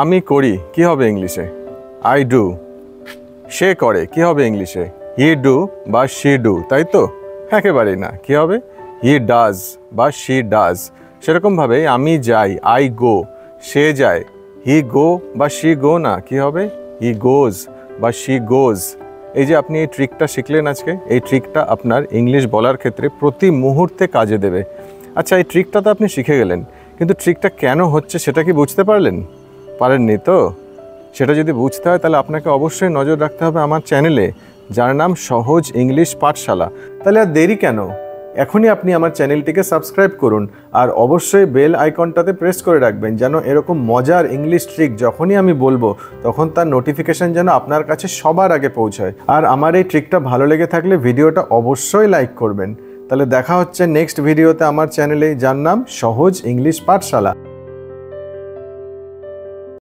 আমি করি কি হবে ইংলিশে? I do. সে করে কি হবে ইংলিশে? হি ডু বা শি ডু, তাই তো? একেবারেই না, কি হবে? হি ডাজ বা শি ডাজ। সেরকমভাবে আমি যাই, আই গো। সে যায়, হি গো বা শি গো না, কি হবে? হি গোজ বা শি গোজ। এই যে আপনি এই ট্রিকটা শিখলেন আজকে, এই ট্রিকটা আপনার ইংলিশ বলার ক্ষেত্রে প্রতি মুহূর্তে কাজে দেবে। আচ্ছা, এই ট্রিকটা তো আপনি শিখে গেলেন, কিন্তু ট্রিকটা কেন হচ্ছে সেটা কি বুঝতে পারলেন? পারেননি তো? সেটা যদি বুঝতে হয় তাহলে আপনাকে অবশ্যই নজর রাখতে হবে আমার চ্যানেলে, যার নাম সহজ ইংলিশ পাঠশালা। তাহলে আর দেরি কেন? এখনই আপনি আমার চ্যানেলটিকে সাবস্ক্রাইব করুন আর অবশ্যই বেল আইকনটাতে প্রেস করে রাখবেন, যেন এরকম মজার ইংলিশ ট্রিক যখনই আমি বলবো তখন তার নোটিফিকেশন যেন আপনার কাছে সবার আগে পৌঁছায়। আর আমার এই ট্রিকটা ভালো লেগে থাকলে ভিডিওটা অবশ্যই লাইক করবেন। তাহলে দেখা হচ্ছে নেক্সট ভিডিওতে আমার চ্যানেলে, যার নাম সহজ ইংলিশ পাঠশালা।